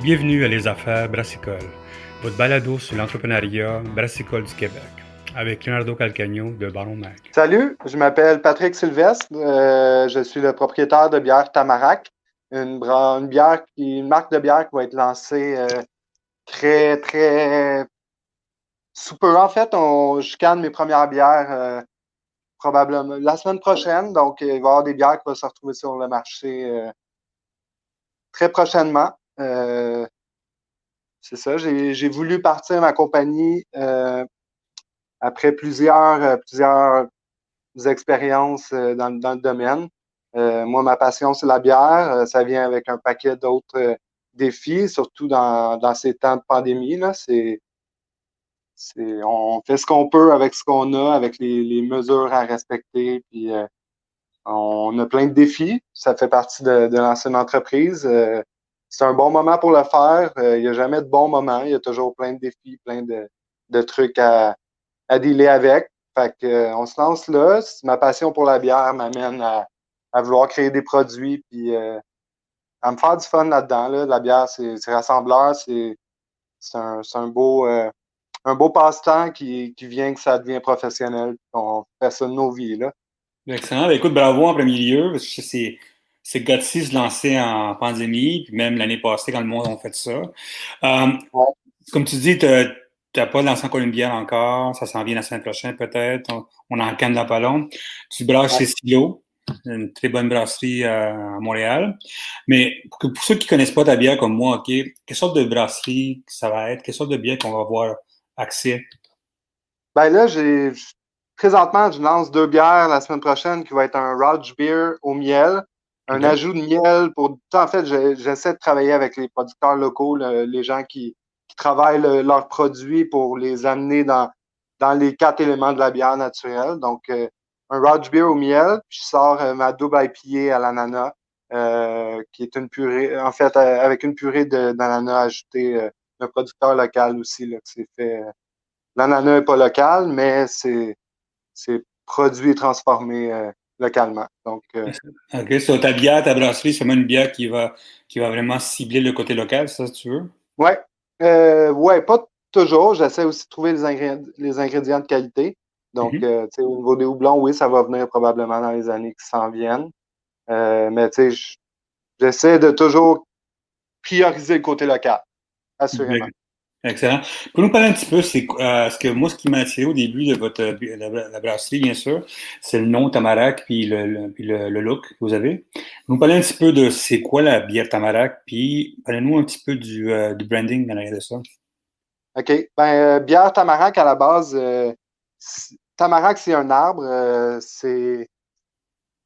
Bienvenue à Les Affaires Brassicole, votre balado sur l'entrepreneuriat brassicole du Québec, avec Leonardo Calcagno de Baron Mag. Salut, je m'appelle Patrick Sylvestre. Je suis le propriétaire de bière Tamarack, une marque de bière qui va être lancée très sous peu. En fait, je canne mes premières bières probablement la semaine prochaine. Donc, il va y avoir des bières qui vont se retrouver sur le marché très prochainement. C'est ça, j'ai voulu partir ma compagnie après plusieurs expériences dans le domaine. Moi, ma passion, c'est la bière. Ça vient avec un paquet d'autres défis, surtout dans ces temps de pandémie. Là. On fait ce qu'on peut avec ce qu'on a, avec les mesures à respecter. Puis, on a plein de défis. Ça fait partie de lancer une entreprise. C'est un bon moment pour le faire. Il n'y a jamais de bon moment. Il y a toujours plein de défis, plein de trucs à dealer avec. Fait que, on se lance là. Ma passion pour la bière m'amène à vouloir créer des produits puis à me faire du fun là-dedans. Là. La bière, c'est rassembleur, c'est un beau passe-temps qui vient que ça devient professionnel. On fait ça de nos vies. Là. Excellent. Ben, écoute, bravo en premier lieu, parce que c'est gutsy de se lancer en pandémie, puis même l'année passée, quand le monde a fait ça. Ouais. Comme tu dis, tu n'as pas lancé encore une bière encore, ça s'en vient la semaine prochaine peut-être, on en canne dans pas long. Tu brasses chez Silo, une très bonne brasserie à Montréal. Mais pour ceux qui ne connaissent pas ta bière comme moi, OK, quelle sorte de brasserie ça va être? Quelle sorte de bière qu'on va avoir accès? Ben là, présentement, je lance 2 bières la semaine prochaine qui va être un Rauch Beer au miel, un ajout de miel pour. En fait, j'essaie de travailler avec les producteurs locaux, les gens qui travaillent leurs produits pour les amener dans les 4 éléments de la bière naturelle. Donc, un Rauch Beer au miel, puis je sors ma double IPA à l'ananas, qui est une purée, en fait, avec une purée d'ananas ajoutée d'un producteur local aussi, là, qui s'est fait. L'ananas n'est pas local, mais c'est produit et transformé localement. Donc, OK, sur ta bière, ta brasserie, c'est vraiment une bière qui va vraiment cibler le côté local, ça, si tu veux? ouais. Ouais, pas toujours. J'essaie aussi de trouver les ingrédients de qualité. Donc, au niveau des houblons, oui, ça va venir probablement dans les années qui s'en viennent. Mais j'essaie de toujours prioriser le côté local, assurément. Excellent. Pour nous parler un petit peu, ce que moi, ce qui m'a attiré au début de la brasserie, bien sûr, c'est le nom Tamarack puis le look que vous avez. Vous nous parlez un petit peu de c'est quoi la bière Tamarack, puis parlez-nous un petit peu du branding en arrière de ça. OK. Ben, bière Tamarack, à la base, Tamarack, c'est un arbre.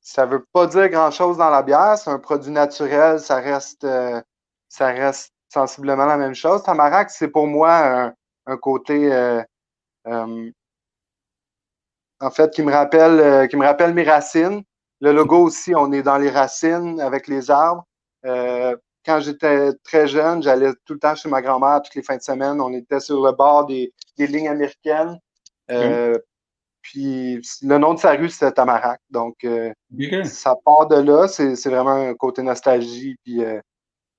Ça veut pas dire grand-chose dans la bière. C'est un produit naturel. Ça reste sensiblement la même chose. Tamarack, c'est pour moi un côté, euh, en fait, qui me rappelle mes racines. Le logo aussi, on est dans les racines avec les arbres. Quand j'étais très jeune, j'allais tout le temps chez ma grand-mère toutes les fins de semaine. On était sur le bord des lignes américaines. Puis le nom de sa rue, c'était Tamarack. Donc, ça part de là. C'est vraiment un côté nostalgie. Puis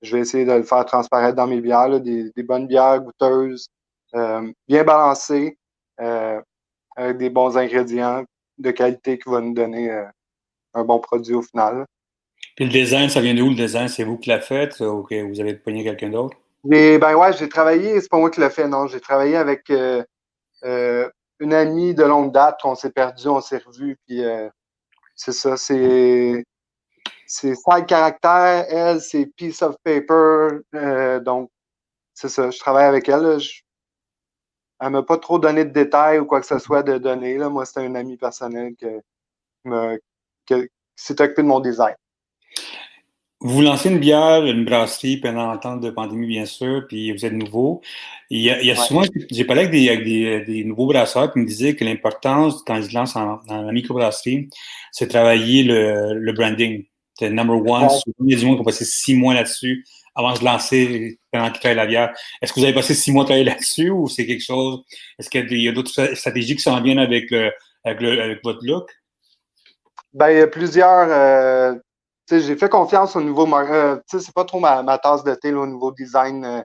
je vais essayer de le faire transparaître dans mes bières. Là, des bonnes bières goûteuses, bien balancées, avec des bons ingrédients de qualité qui vont nous donner un bon produit au final. Puis le design, ça vient de où le design? C'est vous qui l'avez fait ou que vous avez pogné quelqu'un d'autre? Ben ouais, j'ai travaillé, c'est pas moi qui l'ai fait, non. J'ai travaillé avec une amie de longue date qu'on s'est perdu, on s'est revu, puis c'est ça, c'est Side Caractère, elle, c'est Piece of Paper, donc c'est ça, je travaille avec elle. Là, elle m'a pas trop donné de détails ou quoi que ce soit de donner. Là. Moi, c'était un ami personnel qui s'est occupé de mon design. Vous lancez une bière, une brasserie pendant le temps de pandémie, bien sûr, puis vous êtes nouveau. Il y a Ouais. souvent, j'ai parlé avec des nouveaux brasseurs qui me disaient que l'importance, quand ils se lancent dans la microbrasserie, c'est travailler le branding. C'est number one. Ouais. Souvent, il y a du monde qui ont passé 6 mois là-dessus avant de se lancer pendant qu'ils travaillent la bière. Est-ce que vous avez passé 6 mois à travailler là-dessus ou c'est quelque chose, est-ce qu'il y a d'autres stratégies qui s'en viennent avec votre look? Ben, il y a plusieurs j'ai fait confiance au niveau, c'est pas trop ma tasse de thé là, au niveau design.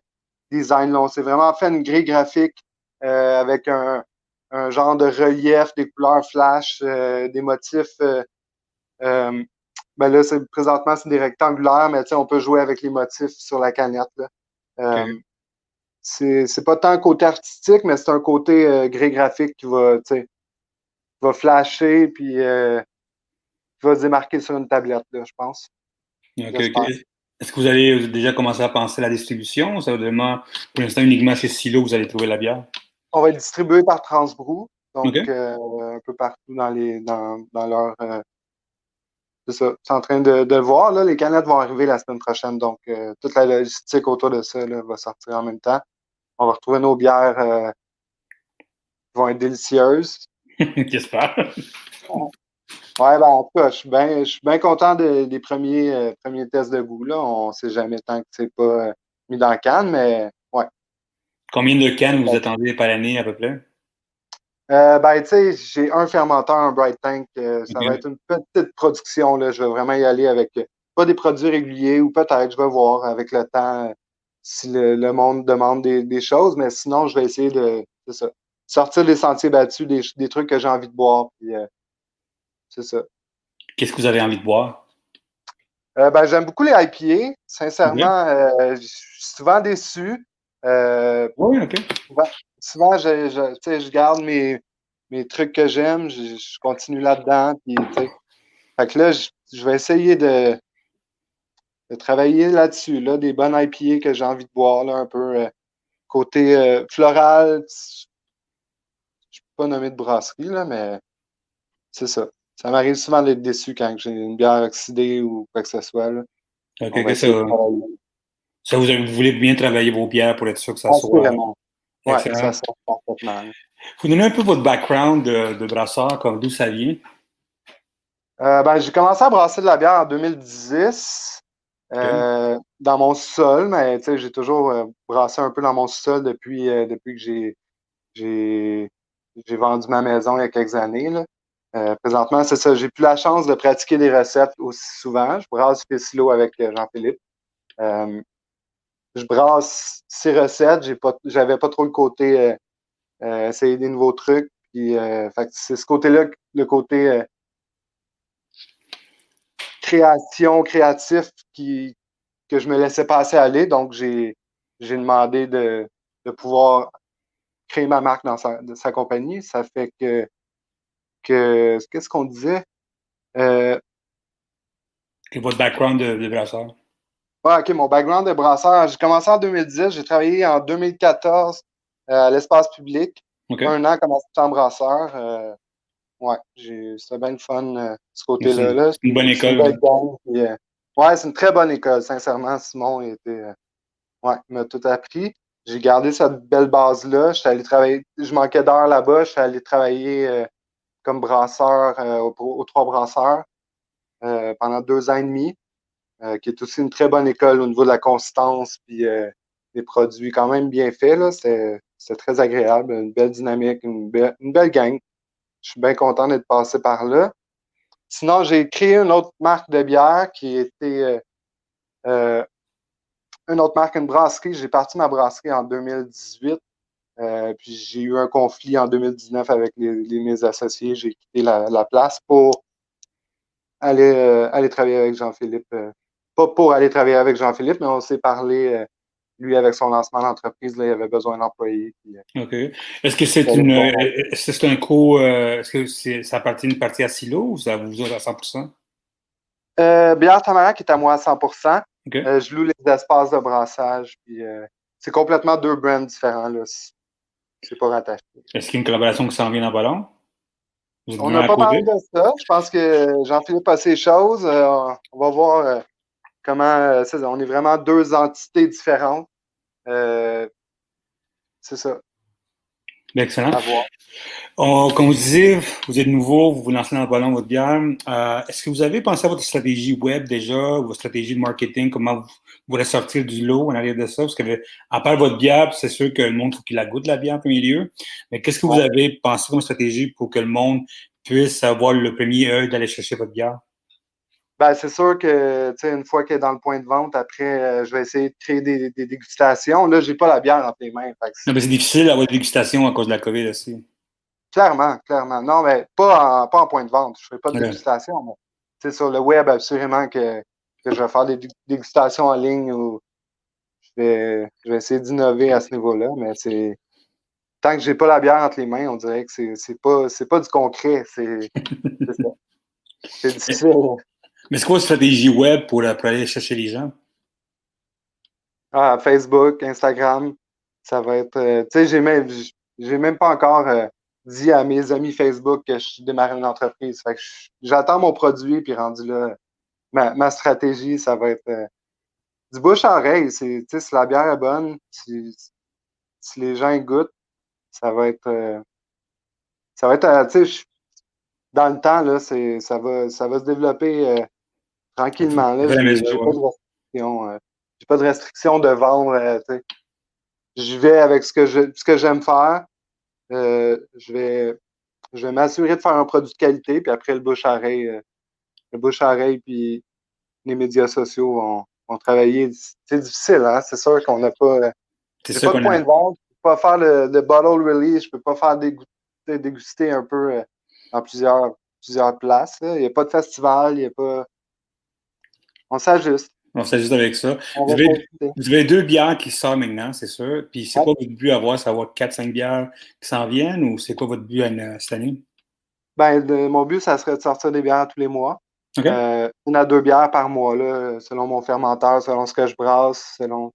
Design là. On s'est vraiment fait une grille graphique avec un genre de relief, des couleurs flash, des motifs. Ben là, présentement, c'est des rectangulaires, mais on peut jouer avec les motifs sur la canette. Là. OK. C'est pas tant un côté artistique, mais c'est un côté grille graphique qui va flasher puis qui va se démarquer sur une tablette, là, je pense. OK, OK. J'espère. Est-ce que vous avez déjà commencé à penser à la distribution ou ça va vraiment, pour l'instant, uniquement chez Silo, vous allez trouver la bière? On va être distribué par Transbrou, donc OK. un peu partout dans leur. C'est ça. C'est en train de le voir. Là, les canettes vont arriver la semaine prochaine, donc toute la logistique autour de ça là, va sortir en même temps. On va retrouver nos bières qui vont être délicieuses. J'espère. Ouais, ben, en tout cas, je suis bien content des premiers tests de goût. Là. On ne sait jamais tant que c'est pas mis dans la canne, mais ouais. Combien de cannes vous attendez par année à peu près? Ben, tu sais, j'ai un fermenteur, un Bright Tank. Ça va OK. être une petite production. Là. Je vais vraiment y aller avec pas des produits réguliers ou peut-être, je vais voir avec le temps si le monde demande des choses, mais sinon, je vais essayer c'est ça, sortir des sentiers battus, des trucs que j'ai envie de boire. Puis, c'est ça. Qu'est-ce que vous avez envie de boire? Ben, j'aime beaucoup les IPA. OK. Sincèrement, je suis souvent déçu. Oui, OK. Souvent, tu sais, je garde mes trucs que j'aime, je continue là-dedans. Puis, tu sais, fait que là, je vais essayer de travailler là-dessus, là, des bonnes IPA que j'ai envie de boire, là, un peu côté floral. Je peux pas nommer de brasserie, là, mais c'est ça. Ça m'arrive souvent d'être déçu quand j'ai une bière oxydée ou quoi que ce soit. Là. OK, On va OK. essayer de travailler. Vous voulez bien travailler vos bières pour être sûr que ça soit Assurément. Ouais, ça excellent. sort parfaitement. Là. Vous donnez un peu votre background de brasseur, comme d'où ça vient? Ben, j'ai commencé à brasser de la bière en 2010 OK. dans mon sol, mais j'ai toujours brassé un peu dans mon sol depuis que j'ai vendu ma maison il y a quelques années. Là. Présentement, c'est ça. J'ai plus la chance de pratiquer des recettes aussi souvent. Je brasse chez Silo avec Jean-Philippe. Je brasse ces recettes. J'avais pas trop le côté essayer des nouveaux trucs. Puis, fait que c'est ce côté-là, le côté créatif que je me laissais pas assez aller. Donc, j'ai demandé de pouvoir créer ma marque de sa compagnie. Ça fait qu'est-ce qu'on disait? Euh, Et votre background de brasseur? ouais, OK, mon background de brasseur, j'ai commencé en 2010, j'ai travaillé en 2014 à l'espace public. OK. 1 an comme assistant brasseur. Ouais, c'était bien le fun, ce C'est côté-là. Là. c'est une bonne C'est une école. belle gang. Puis, ouais, c'est une très bonne école, sincèrement. Simon ouais, il m'a tout appris. J'ai gardé cette belle base-là. Je suis allé travailler, je manquais d'heures là-bas. Je suis allé travailler comme brasseur aux Trois Brasseurs pendant 2 ans et demi, qui est aussi une très bonne école au niveau de la consistance puis des produits quand même bien faits. Là. C'est très agréable, une belle dynamique, une belle gang. Je suis bien content d'être passé par là. Sinon, j'ai créé une autre marque de bière qui était une autre marque, une brasserie. J'ai parti ma brasserie en 2018. Puis j'ai eu un conflit en 2019 avec mes associés. J'ai quitté la place pour aller travailler avec Jean-Philippe. Pas pour aller travailler avec Jean-Philippe, mais on s'est parlé, lui, avec son lancement d'entreprise, là, il avait besoin d'employés. Puis, OK. Est-ce que c'est est-ce que c'est un est-ce que ça appartient une partie à Silo ou ça vous aide à 100%? Bière Tamarack est à moi à 100%. OK. Je loue les espaces de brassage. Puis, c'est complètement 2 brands différents. Là. C'est pas rattaché. Est-ce qu'il y a une collaboration qui s'en vient dans pas long? Vous êtes On vraiment n'a à pas parlé côté? de ça. Je pense que Jean-Philippe a ses choses. On va voir comment. On est vraiment 2 entités différentes. C'est ça. Excellent. À voir. Comme vous disiez, vous êtes nouveau, vous vous lancez dans le ballon votre bière. Est-ce que vous avez pensé à votre stratégie web déjà, ou votre stratégie de marketing, comment vous voulez sortir du lot en arrière de ça? Parce que, à part votre bière, c'est sûr que le monde faut qu'il la goûte la bière en premier lieu. Mais qu'est-ce que vous Ouais. avez pensé comme stratégie pour que le monde puisse avoir le premier œil d'aller chercher votre bière? Ben, c'est sûr que, tu sais, une fois qu'elle est dans le point de vente, après, je vais essayer de créer des dégustations. Là, j'ai pas la bière entre les mains. Fait que Non, mais c'est difficile d'avoir des dégustations à cause de la COVID aussi. clairement, clairement. Non, mais pas en point de vente. Je fais pas de Ouais. dégustation, mais tu sais, sur le web, absolument que je vais faire des dégustations en ligne ou je vais essayer d'innover à ce niveau-là, mais c'est tant que j'ai pas la bière entre les mains, on dirait que c'est pas du concret. C'est ça. C'est difficile. Mais c'est quoi votre stratégie web pour aller chercher les gens? Ah, Facebook, Instagram, ça va être. Tu sais, j'ai même pas encore dit à mes amis Facebook que je démarre une entreprise. Fait que j'attends mon produit, puis rendu là, ma stratégie, ça va être du bouche à oreille. Tu sais, si la bière est bonne, si les gens y goûtent, ça va être. Tu sais, dans le temps, là, ça va se développer tranquillement. Là, À la j'ai mesure, pas ouais. de restrictions. J'ai pas de restriction de vendre. Tu sais. Je vais avec ce que j'aime faire. Je vais m'assurer de faire un produit de qualité, puis après le bouche à oreille, puis les médias sociaux vont travailler. C'est difficile, hein? C'est sûr qu'on n'a pas. C'est J'ai ça pas de qu'on a. point de vente, je peux pas faire le bottle release, je peux pas faire déguster un peu dans plusieurs places. Là. Il n'y a pas de festival, il y a pas. On s'ajuste. On s'ajuste avec ça. On Vous va avez, s'ajuster. vous avez 2 bières qui sortent maintenant, c'est sûr. Puis c'est Ouais. quoi votre but à voir? Ça va avoir 4-5 bières qui s'en viennent ou c'est quoi votre but cette année? Ben, mon but, ça serait de sortir des bières tous les mois. OK? 1 à 2 bières par mois, là, selon mon fermenteur, selon ce que je brasse, selon.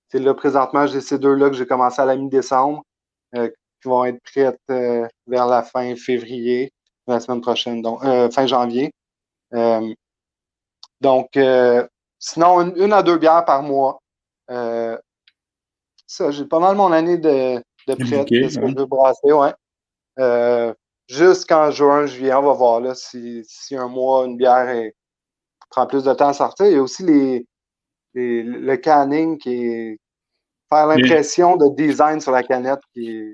C'est là, présentement, j'ai ces 2-là que j'ai commencé à la mi-décembre, qui vont être prêtes vers la fin février, la semaine prochaine, donc fin janvier. Euh, donc, sinon, 1 à 2 bières par mois. Ça, j'ai pas mal mon année de prête, de Bouquet, ce que ouais. je veux brasser, ouais. Jusqu'en juin, juillet, on va voir là, si un mois, une bière prend plus de temps à sortir. Il y a aussi le canning qui est faire Bien. l'impression de design sur la canette qui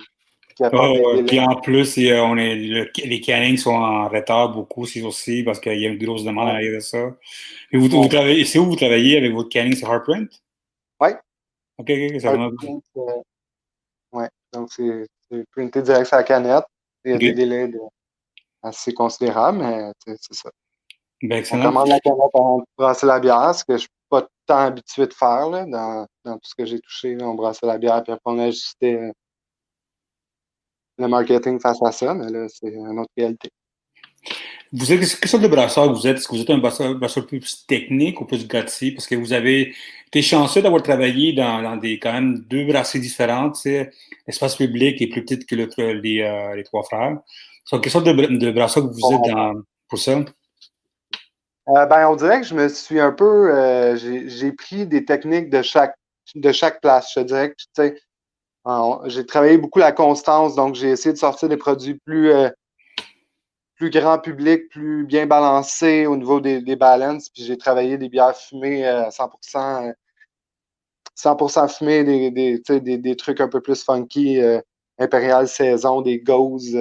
apporte des délais. Puis en plus, les cannings sont en retard beaucoup ces jours-ci parce qu'il y a une grosse demande Ouais. derrière ça. Et vous Ouais. travaillez, c'est où vous travaillez avec votre canning? C'est Hardprint? Ouais. OK, c'est vraiment. Ouais. Donc, c'est printé direct sur la canette. Il y a OK. des délais assez considérables, mais c'est ça. Ben, On excellent. commande la canette avant de brasser la bière, ce que je suis pas tant habitué de faire là, dans tout ce que j'ai touché. Là, on brassait la bière, puis après on ajustait le marketing face à ça, mais là, c'est une autre réalité. Vous êtes, quelle sorte de brasseur vous êtes? Est-ce que vous êtes un brasseur plus technique ou plus gâti? Parce que vous avez été chanceux d'avoir travaillé dans quand même 2 brasseries différentes. Tu sais, l'espace public est plus petit que les Trois Frères. Donc, quelle sorte de brasseur que vous êtes pour ça? Ben, on dirait que je me suis un peu. J'ai pris des techniques de chaque place. Je te dirais que, tu sais, j'ai travaillé beaucoup la constance, donc j'ai essayé de sortir des produits plus grand public, plus bien balancés au niveau des balances. Puis j'ai travaillé des bières fumées 100% fumées, tu sais, des trucs un peu plus funky, Impérial Saison, des gauzes.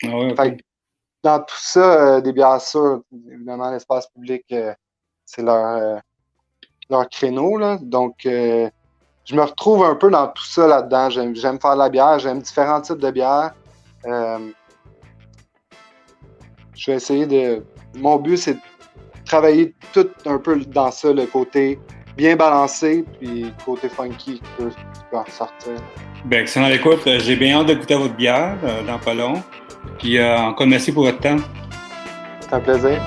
Ah ouais, Fait OK. que dans tout ça, des bières sûres, évidemment, l'espace public, c'est leur créneau. Là. Donc, je me retrouve un peu dans tout ça là-dedans. J'aime faire de la bière, j'aime différents types de bières. Je vais essayer de. Mon but, c'est de travailler tout un peu dans ça, le côté bien balancé, puis le côté funky qui peut en ressortir. Ben, excellent. Écoute, j'ai bien hâte de goûter à votre bière dans pas long. Puis encore merci pour votre temps. C'est un plaisir.